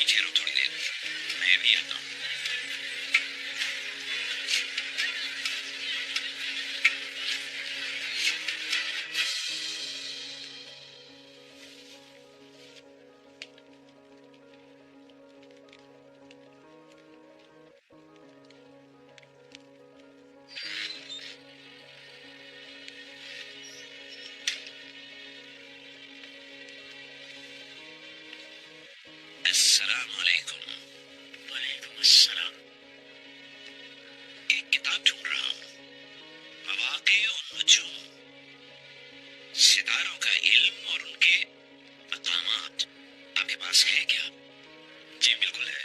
ही ठहरो थोड़ी देर, मैं भी आता हूँ। अस्सलाम वालेकुम। वालेकुम अस्सलाम। एक किताब ढूंढ रहा हूँ, मवाक़े और नुजूम, सितारों का इल्म और उनके मकामात। आपके पास है क्या? जी बिल्कुल है।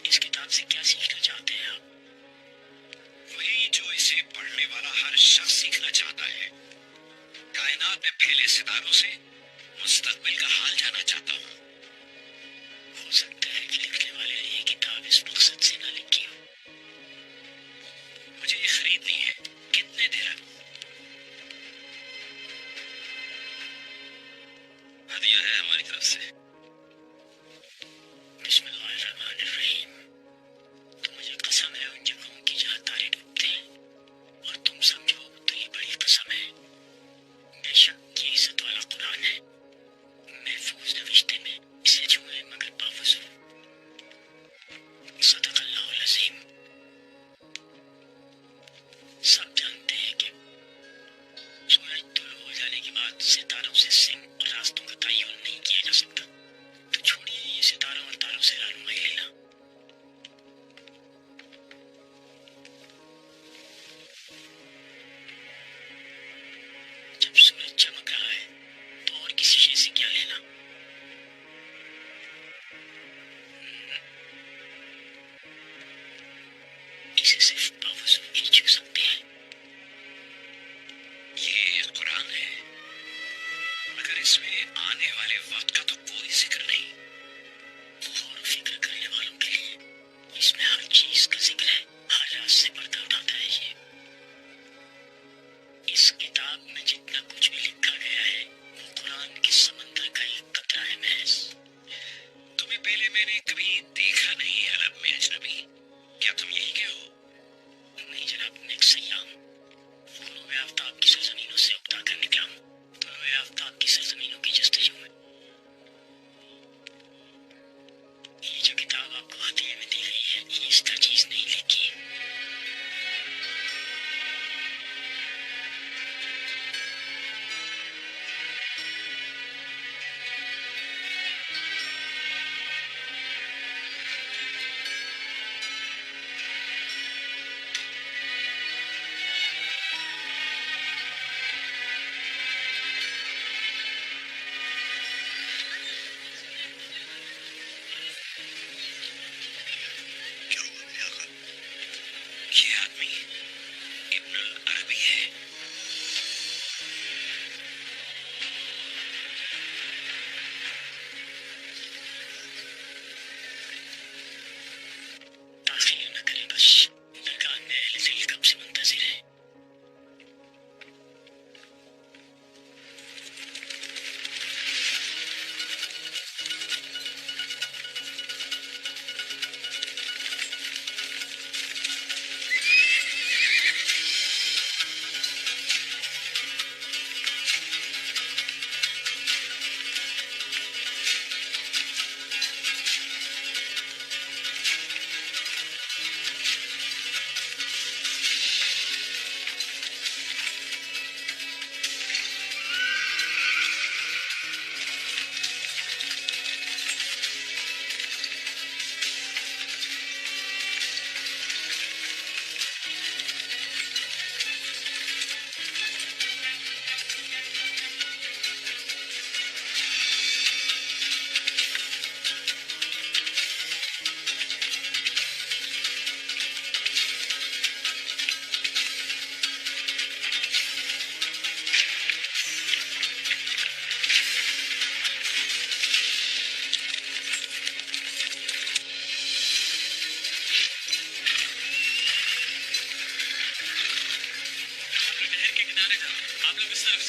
इस किताब से क्या सीखना चाहते हैं आप? वही जो इसे पढ़ने वाला हर शख्स सीखना चाहता है। कायनात में फैले सितारों से मुस्तकबिल का हाल जानना चाहता हूँ। हो सकता है कि लिखने वाले ने ये किताब इस मकसद से ना लिखी हो। मुझे ये खरीदनी है, कितने दिरहम? हदिया है हमारी तरफ से। बिस्मिल्लाहिर्रहमानिर्रहीम। तो मुझे कसम है उन जगहों की जहाँ तारे डूबते हैं, और तुम समझो तो ये बड़ी कसम है। बेशक ये इज्जत वाला कुरान है, महफूज नविश्ते में, इसे छुए मगर बावजू। सदक़ल्लाहुल अज़ीम। सब जानते हैं कि सूरज तुलू हो जाने के बाद सितारों से सिंह और रास्तों का तयन नहीं किया जा सकता। तो छोड़िए ये सितारों और तारों से रहनुमाई लेना। जब सूरज चमक रहा है तो और किसी चीज से क्या लेना। इसे सिर्फ बावजूद ही छू सकते हैं। ये कुरान है, मगर इसमें आने वाले वक्त का तो कोई जिक्र नहीं। गौर और फिक्र करने वालों के लिए इसमें हर चीज का जिक्र है, हर राज से पर्दा उठाता है ये। इस किताब में जितना कुछ भी लिखा गया है वो कुरान के समंदर का एक कतरा है महज। तुम्हें पहले मैंने कभी देखा नहीं है अरब में अजनबी। क्या तुम यही के हो? नहीं जनाब, मैं एक सयाम गुरूब आफ्ताब की सरजमीनों से उगता कर निकला हूँ। तुलूए आफ्ताब की सरजमीनों की जस्तजू में।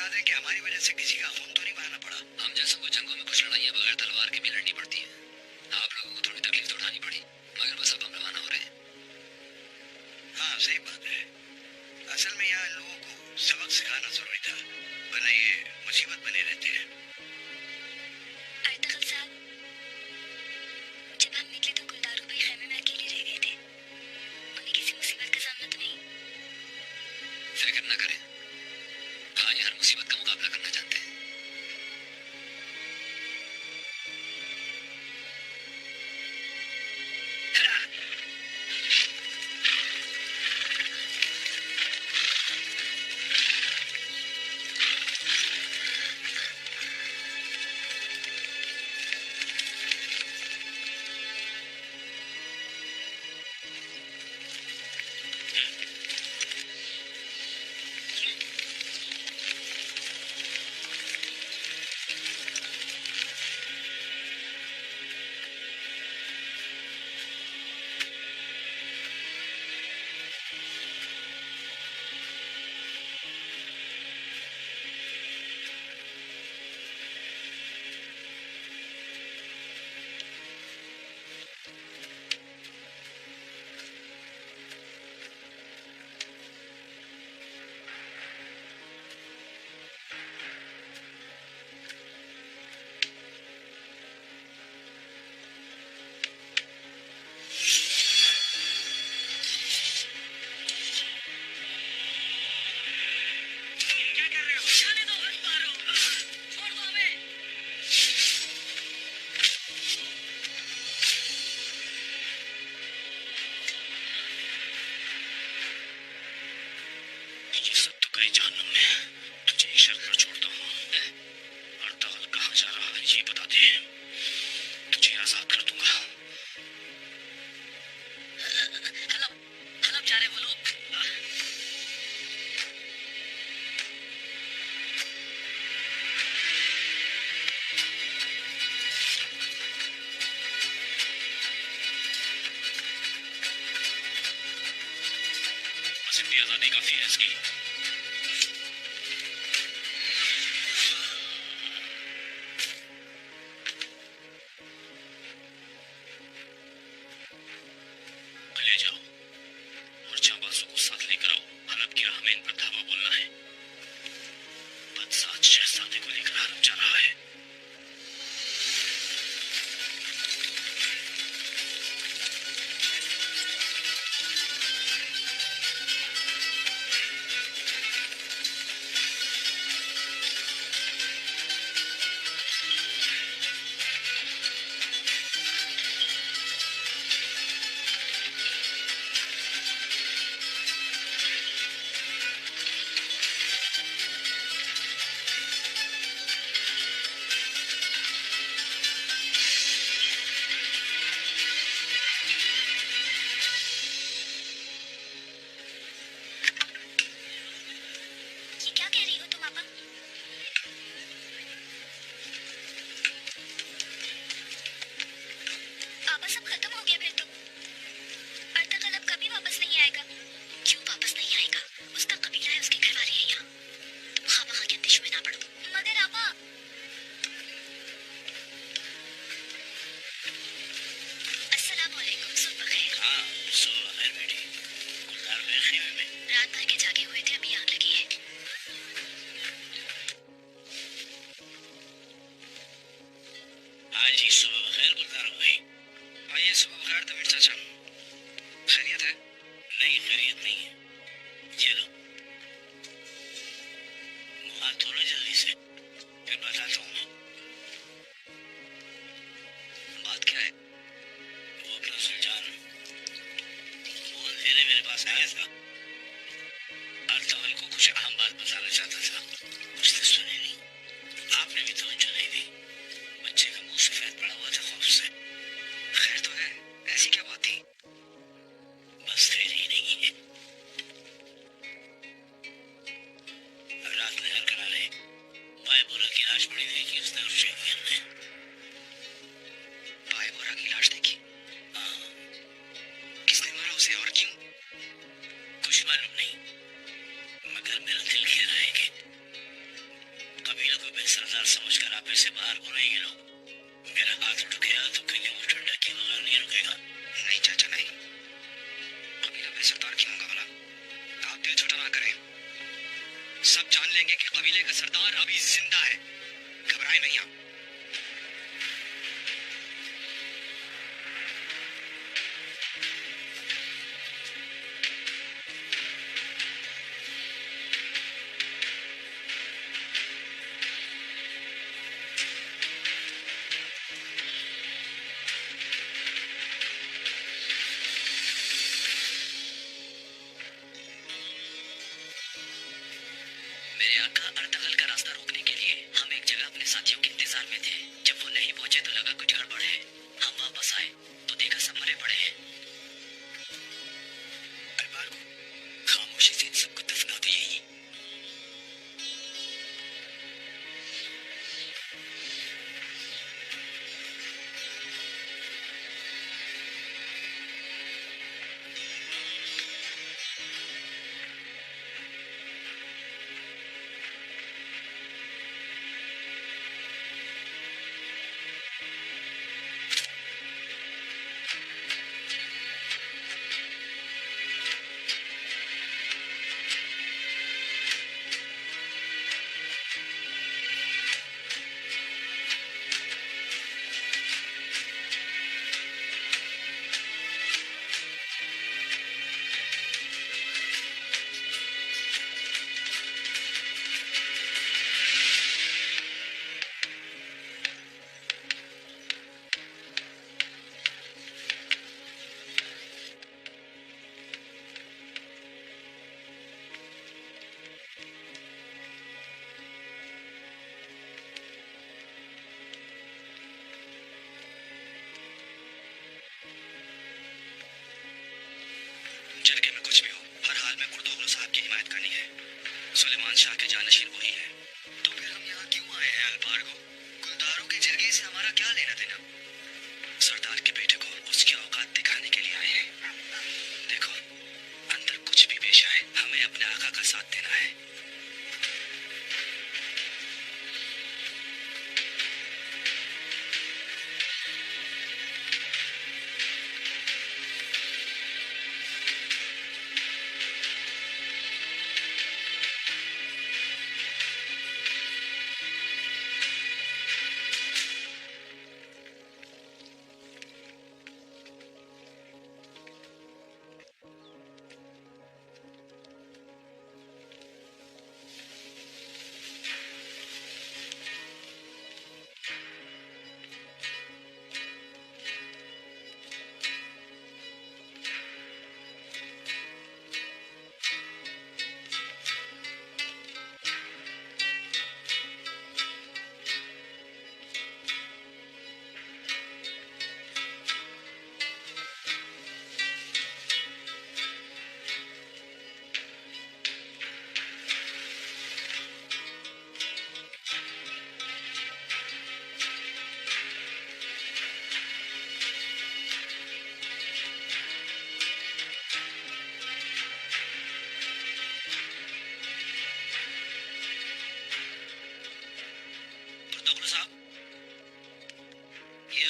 बता दें कि हमारी वजह से किसी का खून तो नहीं बहाना पड़ा। हम जैसों को जंगों में कुछ लड़ाइयाँ बगैर तलवार के भी लड़नी पड़ती है। आप लोगों को थोड़ी तकलीफ तो उठानी पड़ी, मगर बस अब हम रवाना हो रहे हैं। हाँ सही बात है। असल में यहाँ लोगों को सबक सिखाना जरूरी था, वरना ये मुसीबत बने रहते हैं। अर्तगल साहब, जब हम निकले तो गुलदारू भाई खेमे में अकेले रह गए थे। उन्हें किसी मुसीबत का सामना तो नहीं? फिक्र न करें, भाई हर मुसीबत का मुकाबला करना जानते हैं। आजादी काफी है इसकी। ले जाओ और चाबासों को साथ लेकर आओ। हलब की राह में इन पर धावा बोलना है। बदसाज शहजादे को लेकर हरब जा रहा है। कबीला को बेसरदार समझकर आप ऐसे बाहर को नहीं गिरो। मेरा हाथ उठ गया तो कहीं वो ठंडा के बगैर नहीं रुकेगा। नहीं चाचा नहीं, कबीला बेसरदार क्यों होगा भला? आप दिल छोटा ना करें, सब जान लेंगे कि कबीले का सरदार अभी जिंदा है। घबराए नहीं आप। मेरे आका अर्तगल का रास्ता रोकने के लिए हम एक जगह अपने साथियों के इंतजार में थे। जब वो नहीं पहुंचे तो लगा कुछ गड़बड़ है। हम वापस आए तो देखा सब मरे पड़े हैं। अल्बार को खामोशी से इन सबको दफना दो यहीं। जरगे में कुछ भी हो, हर हाल में कुर्दोगलो साहब की हिमायत करनी है। सुलेमान शाह के जानशीन वही है। तो फिर हम यहाँ क्यों आए हैं अल्बार्गो? गुलदारों के जरगे से हमारा क्या लेना देना? सरदार के बेटे को उसकी औकात दिखाने के लिए आए हैं। देखो, अंदर कुछ भी पेश आए, हमें अपने आका का साथ देना है।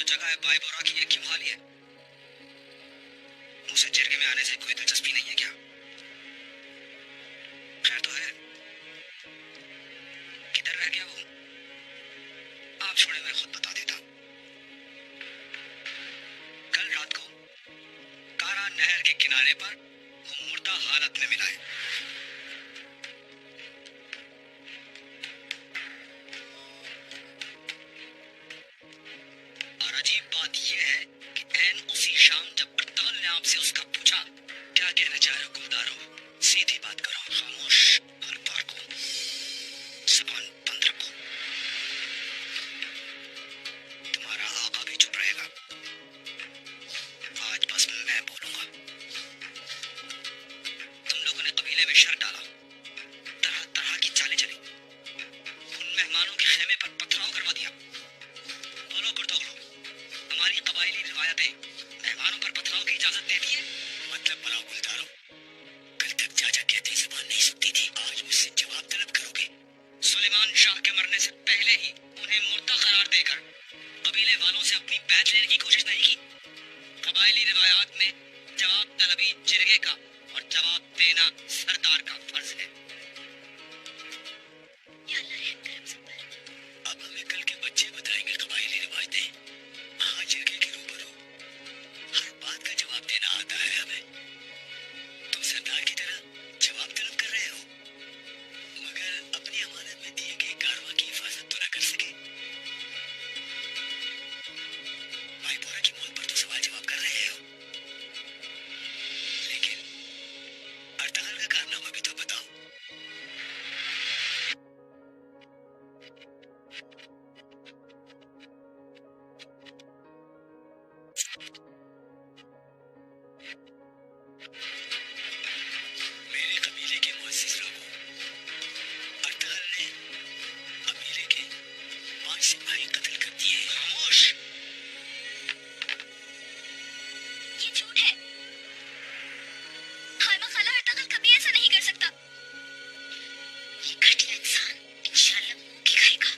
जगह है बाई बोरा की, ये क्यों खाली है? उसे जिरगे में आने से कोई दिलचस्पी नहीं है क्या? खैर तो है, किधर रह गया वो? आप छोड़े, मैं खुद बता देता। कल रात को कारा नहर के किनारे पर वो मुर्दा हालत में मिला है। और अजीब बात यह है कि ऐन उसी शाम जब अर्तगल ने आपसे उसका पूछा, क्या कहना चाह रहे हो गुलदारो, सीधी बात करो, खामोश अल्बार को ज़बान बंद रखो। तुम्हारा आका भी चुप रहेगा। आज बस मैं बोलूंगा। तुम लोगों ने कबीले में शर डाला, तरह तरह की चालें चली, उन मेहमानों के खेमे पर पथराव करवा दिया। बोलो गुर्दोगलो, हमारी कबायली रिवायतें मेहमानों पर पथराव की इजाजत देती है? मतलब बनाओ गुलदारो, कल तक चाचा कहते जुबान नहीं सुनती थी, आज मुझसे देंगे का और जवाब देना सरदार का फर्ज है। या अल्लाह रहम करे हम सब पर। अब हमें कल के बच्चे बताएंगे कबायली रिवायतें। हाँ, जिरगे के रूबरू हर बात का जवाब देना आता है हमें। तुम सरदार की तरह जवाब तलब कर रहे हो, मगर अपनी अमानत में दिए गए कारवां की हिफाजत तो न कर सके। भाईपोरा की मौत पर तो सवाल जवाब कर रहे हो, लेकिन अर्तगल का कारनामा भी तो बताओ। मेरे कबीले के मुअज़्ज़िज़ लोगों, अर्तगल ने कबीले के 5 सिपाही कत्ल कर दिए। खामोश! ये झूठ है। खाइमा खाला अर्तगल कभी ऐसा नहीं कर सकता। ये घटिया इंसान इंशाल्लाह मुंह की खाएगा।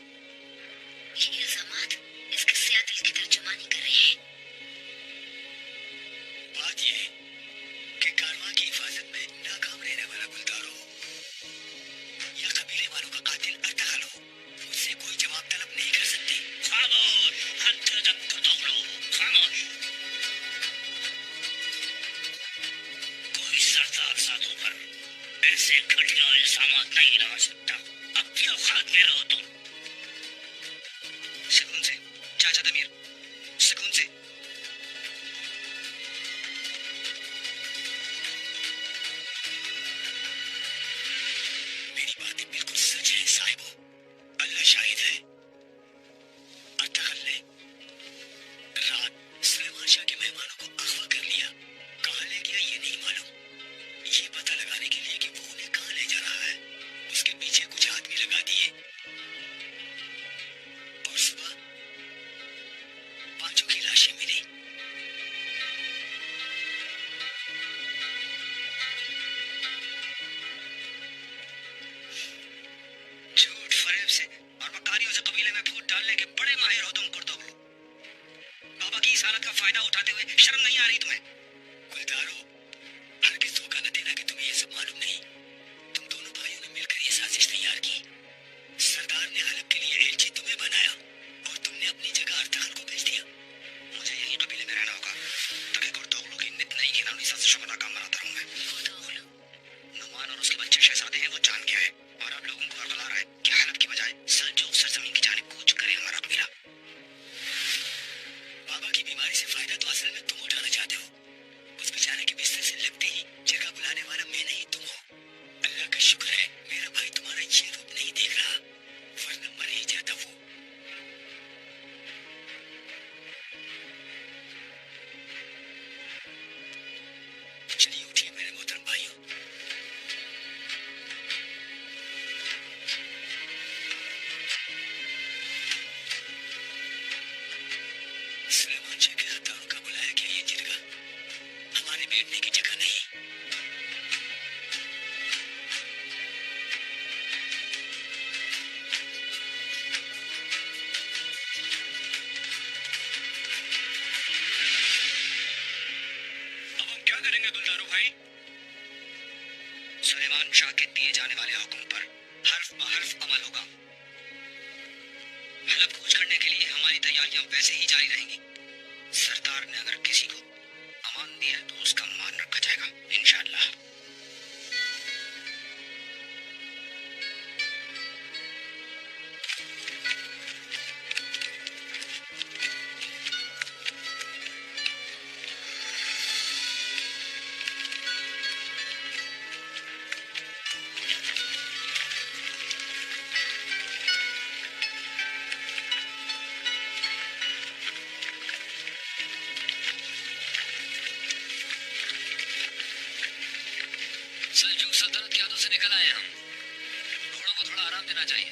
ये इल्जामात इसके सिया दिल की तर्जुमानी कर रहे हैं। बात यह है कि कारवां की हिफाजत में नाकाम रहने वाला गुलदारो या कबीले वालों का कातिल अर्तगल हो, उससे कोई जवाब तलब नहीं कर सकते। खामोश! खामोश! कोई सरदार साधु पर ऐसे घटिया इल्जामात नहीं लगा सकता। अपनी औकात में रहो तुम। सुकून से चाचा दमीर, सुकून से। मेरी बातें बिल्कुल सच है साहिबो, अल्लाह शाहिद है। अर्तगल ने रात सुलेमान शाह के मेहमानों को अगवा कर लिया। कहाँ ले गया ये नहीं मालूम। ये पता लगाने के लिए कि वो उन्हें कहाँ ले जा रहा है, उसके पीछे कुछ आदमी लगा दिए और सुबह 5 की लाशें मिली। झूठ फरेब से और मकारियों से कबीले में फूट डालने के बड़े माहिर हो तुम कुर्तोगलू। बाबा की इस हालत का फायदा उठाते हुए शर्म नहीं आ रही तुम्हें? गुलदारो, हरगिज़ धोखा न देना कि तुम्हें ये सब मालूम नहीं। तुम दोनों भाइयों ने मिलकर ये साजिश तैयार की। सरदार ने हलफ के लिए एलची तुम्हें बनाया और तुमने अपनी जगह अर्तगल को भेज दिया। मुझे यही कबीले में रहना होगा, तभी कुर्तोगलू की नित नई घिनौनी साजिश का नाकाम बनाता रहूं मैं। नुमान और उसके बच्चे शहजादे हैं, वो जान गया है और आप लोगों को बरगला रहा है कि हलफ की बजाय सल्जूक सरजमीन की जानिब कूच करे हमारा कबीला। बाबा की बीमारी से फायदा तो असल में तुम उठाना चाहते हो। उस बेचारे के बिस्तर से लगते ही जगह बुलाने वाला मैं नहीं तुम हो। अल्लाह का शुक्र है मेरा भाई तुम्हारा ये रूप नहीं देख रहा, वरना मर ही जाता वो। चलिए उठिए मेरे मोहतरम भाइयों। सुलेमान शाह के हत्यारों का बुलाया गया ये जिरगा हमारे बैठने की जगह नहीं। अब हम क्या करेंगे गुलदारो भाई? सुलेमान शाह के दिए जाने वाले हुक्म पर हर्फ ब हर्फ अमल होगा। हलफ कूच करने के लिए हमारी तैयारियां वैसे ही जारी रहेंगी। सरदार ने अगर किसी को अमान दिया है तो उसका मान रखा जाएगा इंशाअल्लाह। सल्जूक सल्तनत के हाथों से निकल आए हम। घोड़ों को थोड़ा आराम देना चाहिए।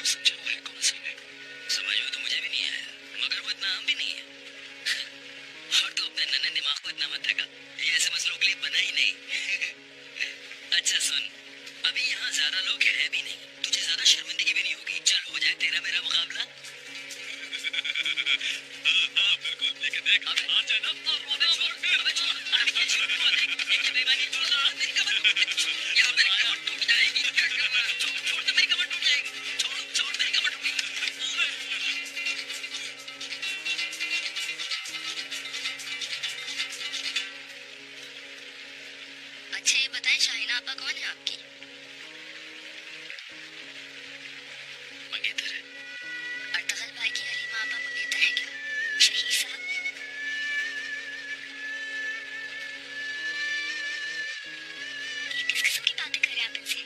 अब समझा वो है कौन असल में? समझ में तो मुझे भी नहीं आया, मगर वो इतना आम भी नहीं है। और तो अपने नन्हे दिमाग को इतना मत थका, ये एसएमएस लोग लिए बना ही नहीं। अच्छा सुन, अभी यहाँ ज्यादा लोग हैं भी नहीं, तुझे ज्यादा शर्मिंदगी भी नहीं होगी। चल हो जाए तेरा मेरा मुकाबला। हाँ बिल्कुल, लेकिन देख अब हार जाए ना तो अबे छोड़, अबे छोड़, अबे ये छोड़, ये बेईमानी छोड़, मेरी कमर यहाँ मेरी कमर टूट जाएगी। क्या कर रहा है? छोड़ छोड़ तो मेरी कमर टूट जाएगी। छोड़ छोड़ मेरी कमर टूट अच्छा ये बताएं शाहिना आपा कौन है आपकी? मंगेतर है। अर्तगल भाई की हलीमा आपा मंगेतर है क्या? शहीद साहब? ये किस किस्म की बातें कर रहे हैं आप इनसे?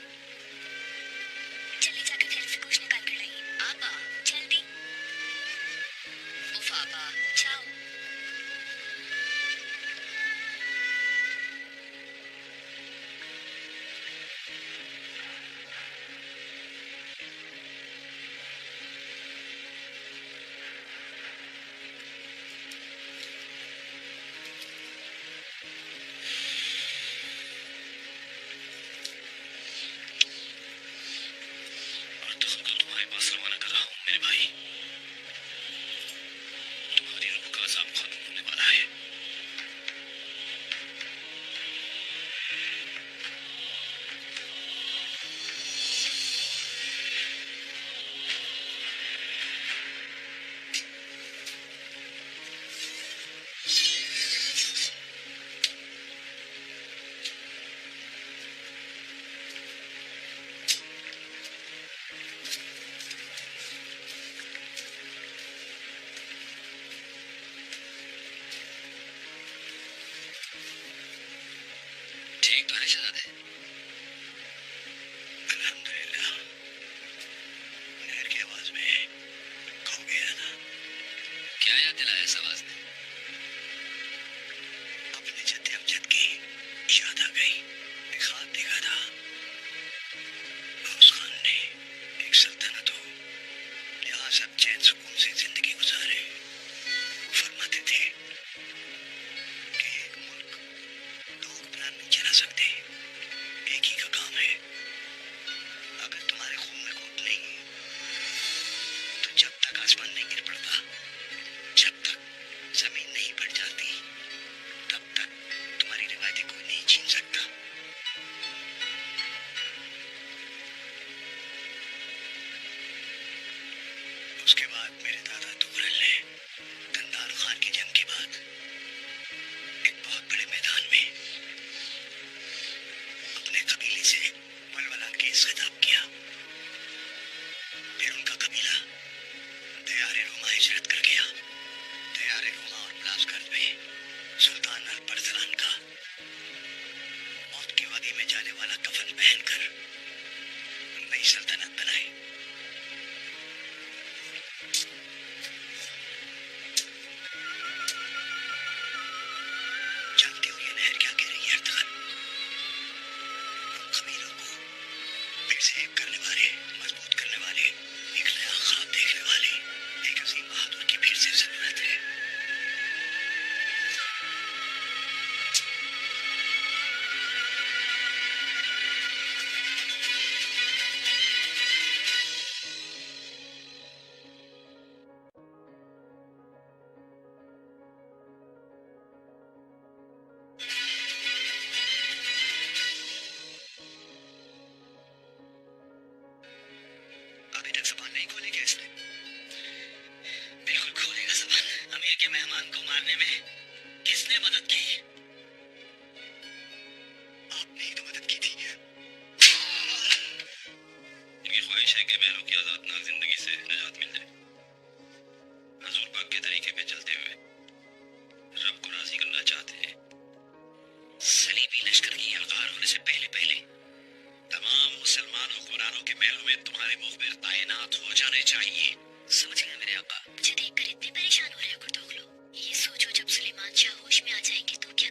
चलिए जाकर थैले से कुछ निकाल कर लाइए। आपा जल्दी। उफ आपा जाओ। और तो को तुम्हारे पास रवाना कर रहा हूँ मेरे भाई। तुम्हारी रूह का अज़ाब खत्म होने वाला है। ठीक तो है शहजादे। अल्हम्दुलिल्लाह, नहर की आवाज में खो गया था। क्या याद दिलाया इस आवाज ने? अपने जद्दे अमजद की याद आ गई। एक ख्वाब देखा था, उस खान ने एक सल्तनत हो, यहाँ सब चैन सुकून से जिंदगी गुजारे। वो फरमाते थे कि एक मुल्क दो हुक्मरान नहीं चला सकते, एक ही का काम है। अगर तुम्हारे खून में खून नहीं तो जब तक आसमान नहीं गिर पड़ता, जब तक जमीन नहीं फट जाती, तब तक तुम्हारी रिवायतें कोई नहीं छीन सकता। उसके बाद मेरे दादा तुगरल ने गंदार खान की जंग के बाद एक बहुत बड़े मैदान में अपने कबीले से वलवला के खिताब किया। फिर उनका कबीला दयारे रोमा हिजरत कर गया। दयारे रोमा और बिलासगंज में सुल्तान अल-परजलान का मौत की वादी में जाने वाला कफन पहनकर नई सल्तनत बनाई। जानती हो ये नहर क्या कह रही है अर्तगल? उन कबीलों को फिर से एक करने वाले, मजबूत करने वाले, एक नया ख्वाब देखने वाले एक अजीम बहादुर की फिर से जरूरत है। अभी तक ज़बान नहीं खोली क्या इसने? बिल्कुल खोलेगा ज़बान। अमीर के मेहमान को मारने में किसने मदद की? आपने ही तो मदद की थी। इनकी ख्वाहिश है कि महलों की आज़ादनाक जिंदगी से निजात मिल जाए। हजूर पाक के तरीके पे चलते हुए रब को राजी करना चाहते हैं। सलीबी लश्कर की हलकार होने से पहले पहले तमाम मुसलमान हुक्मरानों के महलों में तुम्हारे मुखबिर तैनात हो जाने चाहिए। समझ गए मेरे आका? मुझे देखकर इतने परेशान हो रहे हो कुर्तुगलो। ये सोचो जब सुलेमान शाह होश में आ जाएंगे तो क्या